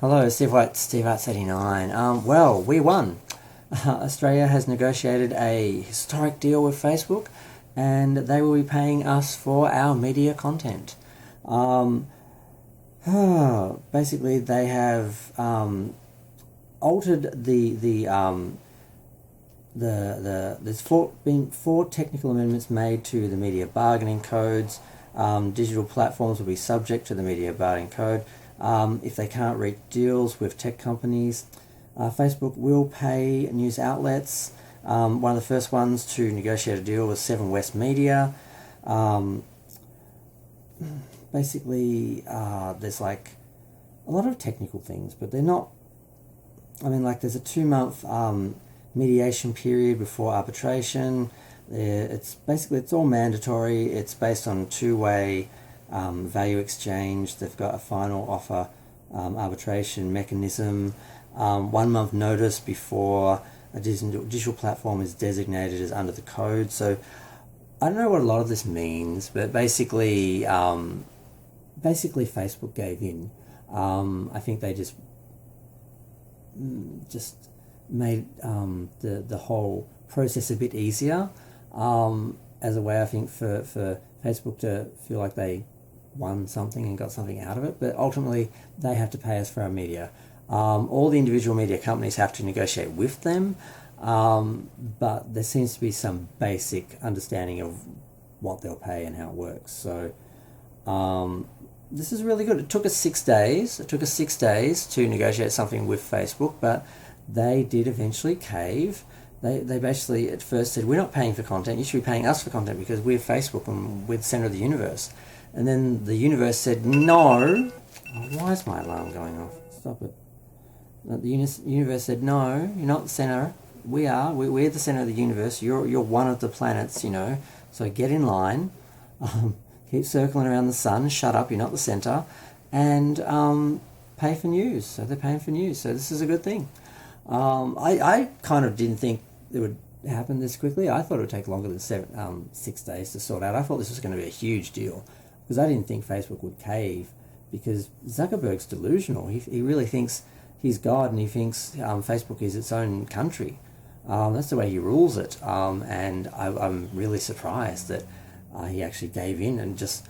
Hello, Steve White, Steve Arts 89. Well, we won. Australia has negotiated a historic deal with Facebook, and they will be paying us for our media content. Um, Basically, they have altered there's been four technical amendments made to the media bargaining codes. Digital platforms will be subject to the media bargaining code. If they can't reach deals with tech companies, Facebook will pay news outlets. One of the first ones to negotiate a deal was Seven West Media. Um, there's like a lot of technical things, but they're not. I mean, like there's a 2 month mediation period before arbitration. It's all mandatory. It's based on two-way value exchange. They've got a final offer arbitration mechanism. 1 month notice before a digital platform is designated as under the code. So I don't know what a lot of this means, but basically Facebook gave in. I think they just made the whole process a bit easier, as a way, I think, for Facebook to feel like they won something and got something out of it. But ultimately, they have to pay us for our media. All the individual media companies have to negotiate with them, but there seems to be some basic understanding of what they'll pay and how it works. So this is really good. It took us 6 days. It took us 6 days to negotiate something with Facebook, but they did eventually cave. They basically at first said, we're not paying for content, you should be paying us for content because we're Facebook and we're the center of the universe. And then the universe said, no. Oh, why is my alarm going off? Stop it. The universe said, no, you're not the center. We are. We're the center of the universe. You're one of the planets, So get in line. Keep circling around the sun. Shut up, you're not the center. And pay for news. So they're paying for news. So this is a good thing. I kind of didn't think it would happen this quickly. I thought it would take longer than 6 days to sort out. I thought this was going to be a huge deal because I didn't think Facebook would cave, because Zuckerberg's delusional. He really thinks he's God, and he thinks Facebook is its own country. That's the way he rules it. And I'm really surprised that he actually gave in and just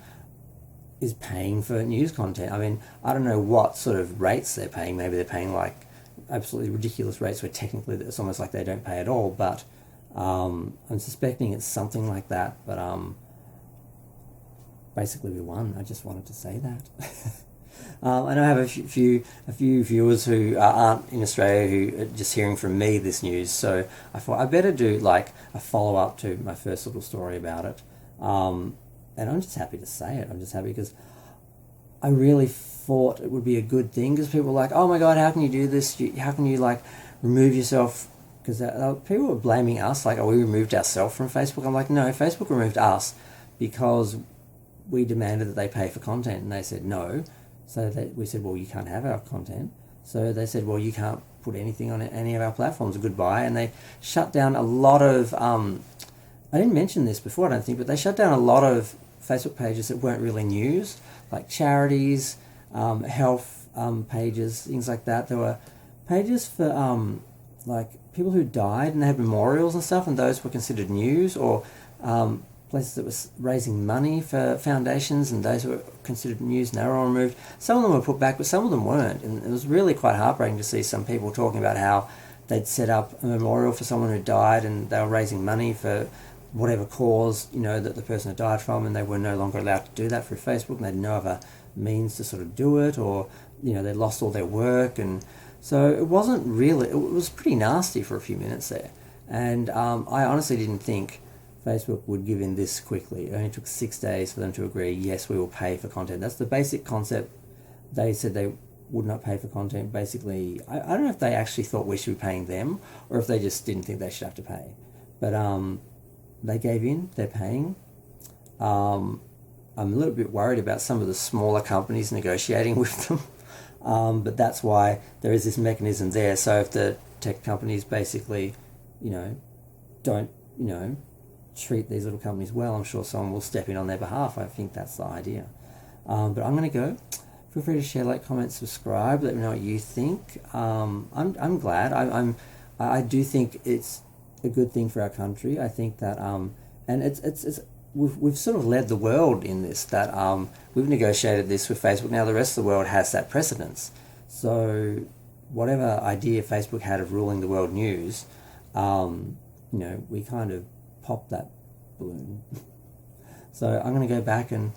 is paying for news content. I mean, I don't know what sort of rates they're paying. Maybe they're paying like absolutely ridiculous rates where technically it's almost like they don't pay at all, but I'm suspecting it's something like that. But basically we won. I just wanted to say that. I know I have a few viewers who aren't in Australia who are just hearing from me this news, so I thought I better do like a follow-up to my first little story about it. And I'm just happy to say it. I'm just happy because I really thought it would be a good thing, because people were like, oh my God, how can you do this? How can you like remove yourself? Because people were blaming us, like, oh, we removed ourselves from Facebook. I'm like, no, Facebook removed us because we demanded that they pay for content, and they said no. So we said, well, you can't have our content. So they said, well, you can't put anything on any of our platforms. Goodbye. And they shut down a lot of, I didn't mention this before, I don't think, but they shut down a lot of Facebook pages that weren't really news, like charities, health pages, things like that. There were pages for like people who died and they had memorials and stuff, and those were considered news, or places that was raising money for foundations, and those were considered news, and they were all removed. Some of them were put back, but some of them weren't, and it was really quite heartbreaking to see some people talking about how they'd set up a memorial for someone who died, and they were raising money for whatever cause, that the person had died from, and they were no longer allowed to do that through Facebook, and they had no other means to sort of do it, or, they lost all their work. And so it was pretty nasty for a few minutes there. And I honestly didn't think Facebook would give in this quickly. It only took 6 days for them to agree, yes, we will pay for content. That's the basic concept. They said they would not pay for content. Basically, I don't know if they actually thought we should be paying them, or if they just didn't think they should have to pay. But they gave in, they're paying. I'm a little bit worried about some of the smaller companies negotiating with them. But that's why there is this mechanism there. So if the tech companies basically, don't, treat these little companies well, I'm sure someone will step in on their behalf. I think that's the idea. But I'm going to go. If feel free to share, like, comment, subscribe. Let me know what you think. I'm glad. I do think it's a good thing for our country. I think that and it's we've sort of led the world in this. That we've negotiated this with Facebook. Now the rest of the world has that precedence. So whatever idea Facebook had of ruling the world news, we kind of popped that balloon. So I'm going to go back and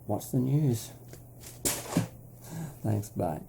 watch the news. Thanks, bye.